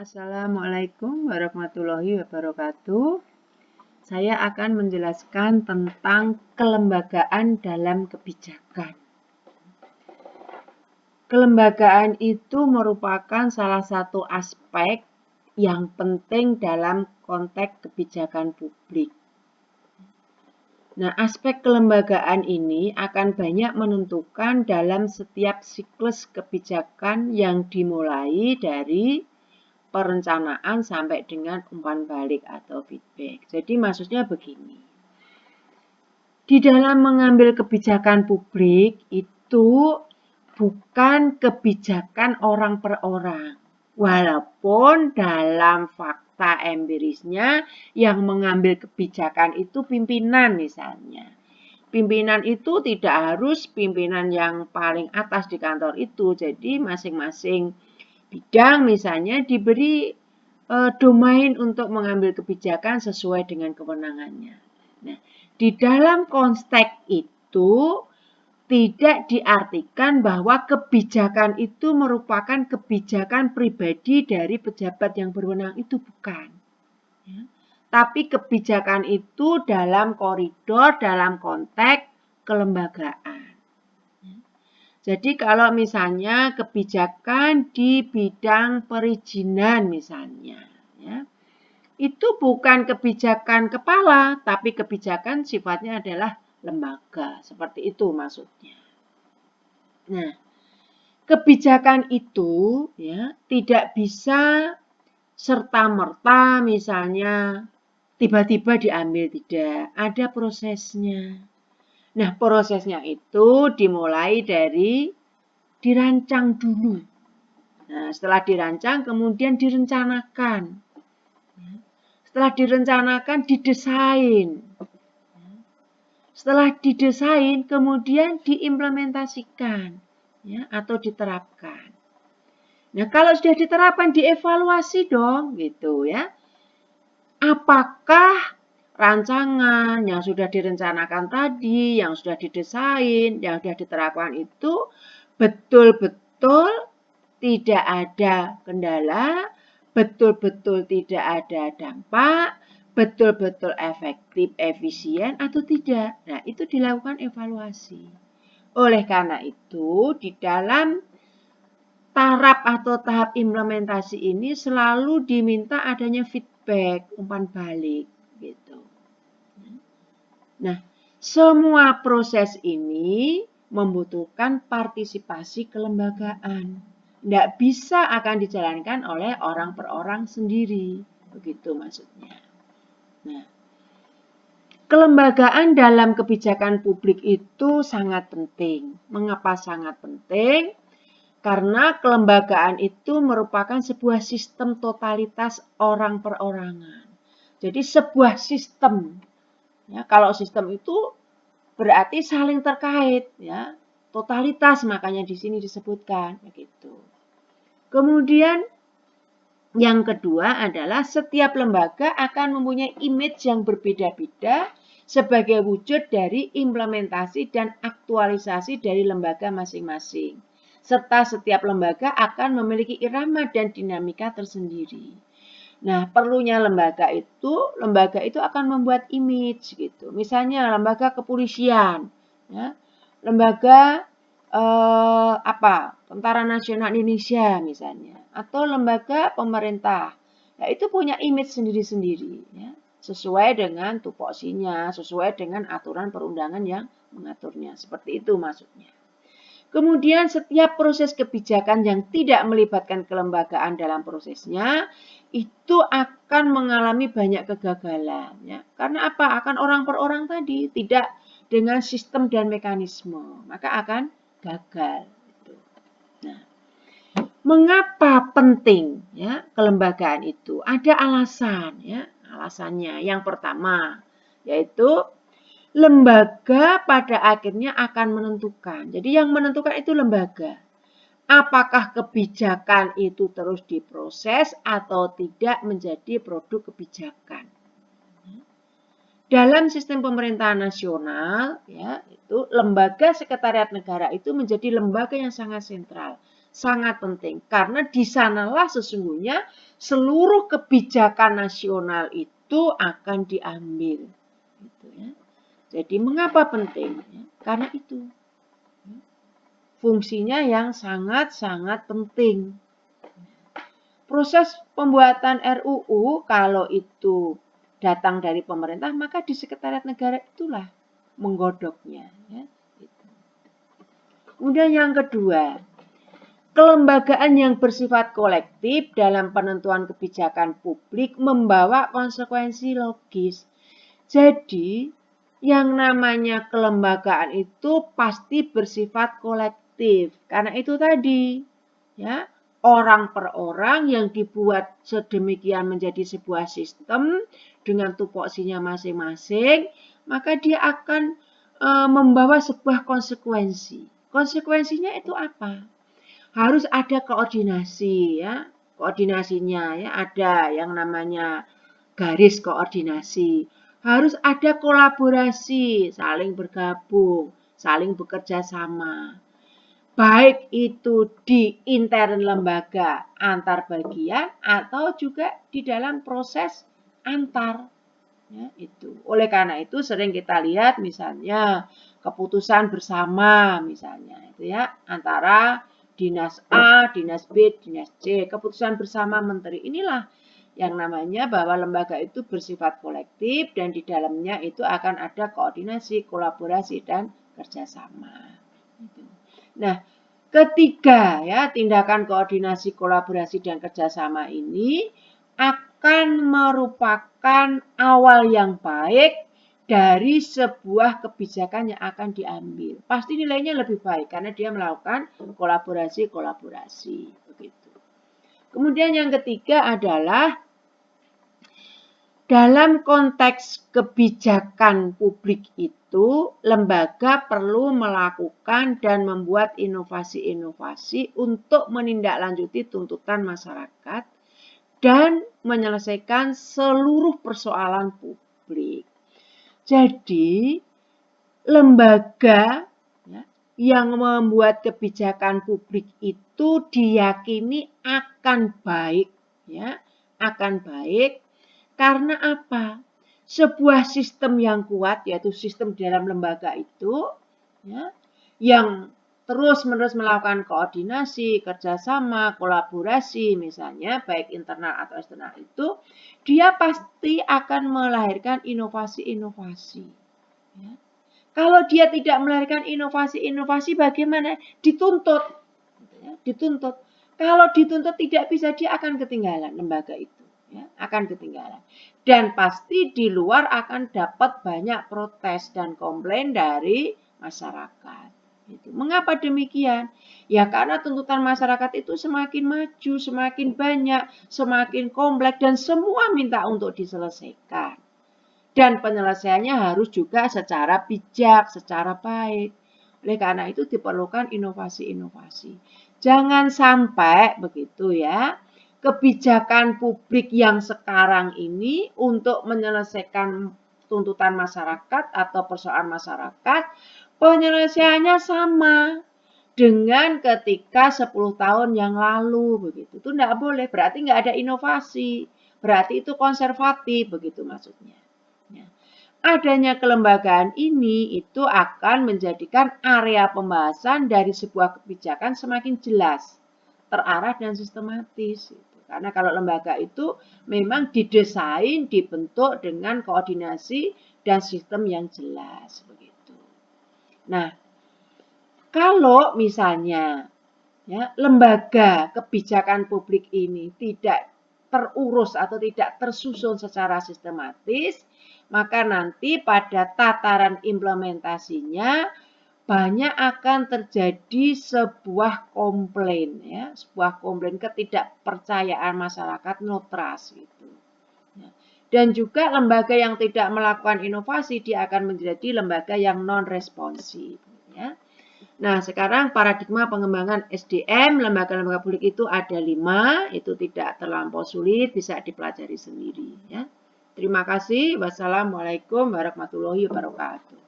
Assalamualaikum warahmatullahi wabarakatuh. Saya akan menjelaskan tentang kelembagaan dalam kebijakan. Kelembagaan itu merupakan salah satu aspek yang penting dalam konteks kebijakan publik. Nah, aspek kelembagaan ini akan banyak menentukan dalam setiap siklus kebijakan yang dimulai dari perencanaan sampai dengan umpan balik atau feedback. Jadi maksudnya begini. Di dalam mengambil kebijakan publik itu bukan kebijakan orang per orang. Walaupun dalam fakta empirisnya yang mengambil kebijakan itu pimpinan misalnya. Pimpinan itu tidak harus pimpinan yang paling atas di kantor itu. Jadi masing-masing bidang misalnya diberi domain untuk mengambil kebijakan sesuai dengan kewenangannya. Nah, di dalam konteks itu tidak diartikan bahwa kebijakan itu merupakan kebijakan pribadi dari pejabat yang berwenang, itu bukan. Ya. Tapi kebijakan itu dalam koridor, dalam konteks kelembagaan. Jadi kalau misalnya kebijakan di bidang perizinan misalnya, ya, itu bukan kebijakan kepala, tapi kebijakan sifatnya adalah lembaga. Seperti itu maksudnya. Nah, kebijakan itu ya tidak bisa serta-merta misalnya tiba-tiba diambil, tidak. Ada prosesnya. Nah, prosesnya itu dimulai dari dirancang dulu. Nah, setelah dirancang kemudian direncanakan. Setelah direncanakan didesain. Setelah didesain kemudian diimplementasikan ya, atau diterapkan. Nah, kalau sudah diterapkan dievaluasi dong gitu ya. Apakah rancangan yang sudah direncanakan tadi, yang sudah didesain, yang sudah diterapkan itu betul-betul tidak ada kendala, betul-betul tidak ada dampak, betul-betul efektif, efisien atau tidak. Nah, itu dilakukan evaluasi. Oleh karena itu, di dalam taraf atau tahap implementasi ini selalu diminta adanya feedback, umpan balik gitu. Nah, semua proses ini membutuhkan partisipasi kelembagaan. Tidak bisa akan dijalankan oleh orang per orang sendiri. Begitu maksudnya. Nah, kelembagaan dalam kebijakan publik itu sangat penting. Mengapa sangat penting? Karena kelembagaan itu merupakan sebuah sistem totalitas orang perorangan. Jadi sebuah sistem. Ya, kalau sistem itu berarti saling terkait, ya, totalitas makanya di sini disebutkan, begitu. Kemudian yang kedua adalah setiap lembaga akan mempunyai image yang berbeda-beda sebagai wujud dari implementasi dan aktualisasi dari lembaga masing-masing. Serta setiap lembaga akan memiliki irama dan dinamika tersendiri. Nah, perlunya lembaga itu akan membuat image gitu. Misalnya lembaga kepolisian, ya, lembaga Tentara Nasional Indonesia misalnya, atau lembaga pemerintah. Ya, itu punya image sendiri-sendiri, ya, sesuai dengan tupoksinya, sesuai dengan aturan perundangan yang mengaturnya. Seperti itu maksudnya. Kemudian setiap proses kebijakan yang tidak melibatkan kelembagaan dalam prosesnya itu akan mengalami banyak kegagalan. Ya. Karena apa? Akan orang per orang tadi, tidak dengan sistem dan mekanisme. Maka akan gagal. Nah, mengapa penting ya kelembagaan itu? Ada alasan ya, alasannya. Yang pertama yaitu lembaga pada akhirnya akan menentukan. Jadi yang menentukan itu lembaga. Apakah kebijakan itu terus diproses atau tidak menjadi produk kebijakan. Dalam sistem pemerintahan nasional, ya, itu lembaga sekretariat negara itu menjadi lembaga yang sangat sentral. sangat penting karena di sanalah sesungguhnya seluruh kebijakan nasional itu akan diambil. Gitu ya. Jadi mengapa penting? Ya, karena itu fungsinya yang sangat-sangat penting. Proses pembuatan RUU kalau itu datang dari pemerintah, maka di sekretariat negara itulah menggodoknya. Ya. Kemudian yang kedua, kelembagaan yang bersifat kolektif dalam penentuan kebijakan publik membawa konsekuensi logis. Jadi, yang namanya kelembagaan itu pasti bersifat kolektif. Karena itu tadi, ya, orang per orang yang dibuat sedemikian menjadi sebuah sistem dengan tupoksinya masing-masing, maka dia akan membawa sebuah konsekuensi. Konsekuensinya itu apa? Harus ada koordinasi ya. Koordinasinya ya, ada yang namanya garis koordinasi. Harus ada kolaborasi, saling bergabung, saling bekerja sama. Baik itu di intern lembaga antar bagian atau juga di dalam proses antar. Ya, itu. Oleh karena itu sering kita lihat misalnya keputusan bersama misalnya itu ya antara dinas A, dinas B, dinas C, keputusan bersama menteri. Inilah yang namanya bahwa lembaga itu bersifat kolektif dan di dalamnya itu akan ada koordinasi, kolaborasi dan kerjasama. Nah, ketiga ya tindakan koordinasi, kolaborasi dan kerjasama ini akan merupakan awal yang baik dari sebuah kebijakan yang akan diambil. Pasti nilainya lebih baik karena dia melakukan kolaborasi. Begitu. Kemudian yang ketiga adalah dalam konteks kebijakan publik itu, lembaga perlu melakukan dan membuat inovasi-inovasi untuk menindaklanjuti tuntutan masyarakat dan menyelesaikan seluruh persoalan publik. Jadi, lembaga yang membuat kebijakan publik itu diyakini akan baik, ya, akan baik karena apa? Sebuah sistem yang kuat, yaitu sistem di dalam lembaga itu, ya, yang terus-menerus melakukan koordinasi, kerjasama, kolaborasi, misalnya baik internal atau eksternal itu, dia pasti akan melahirkan inovasi-inovasi. Ya. Kalau dia tidak melahirkan inovasi-inovasi, bagaimana? Dituntut. Ya, dituntut. Kalau dituntut tidak bisa, dia akan ketinggalan lembaga itu. Ya, akan ketinggalan. Dan pasti di luar akan dapat banyak protes dan komplain dari masyarakat. Gitu. Mengapa demikian? Ya karena tuntutan masyarakat itu semakin maju, semakin banyak, semakin kompleks dan semua minta untuk diselesaikan. Dan penyelesaiannya harus juga secara bijak, secara baik. Oleh karena itu diperlukan inovasi-inovasi. Jangan sampai begitu ya, kebijakan publik yang sekarang ini untuk menyelesaikan tuntutan masyarakat atau persoalan masyarakat, penyelesaiannya sama dengan ketika 10 tahun yang lalu begitu. Itu tidak boleh, berarti nggak ada inovasi. Berarti itu konservatif begitu maksudnya. Ya. Adanya kelembagaan ini itu akan menjadikan area pembahasan dari sebuah kebijakan semakin jelas, terarah dan sistematis. Karena kalau lembaga itu memang didesain, dibentuk dengan koordinasi dan sistem yang jelas begitu. Nah, kalau misalnya ya, lembaga kebijakan publik ini tidak terurus atau tidak tersusun secara sistematis, maka nanti pada tataran implementasinya banyak akan terjadi sebuah komplain, ya, sebuah komplain ketidakpercayaan masyarakat, no trust gitu. Dan juga lembaga yang tidak melakukan inovasi dia akan menjadi lembaga yang non responsif. Ya. Nah, sekarang paradigma pengembangan SDM lembaga-lembaga publik itu ada 5, itu tidak terlampau sulit, bisa dipelajari sendiri. Ya. Terima kasih. Wassalamualaikum warahmatullahi wabarakatuh.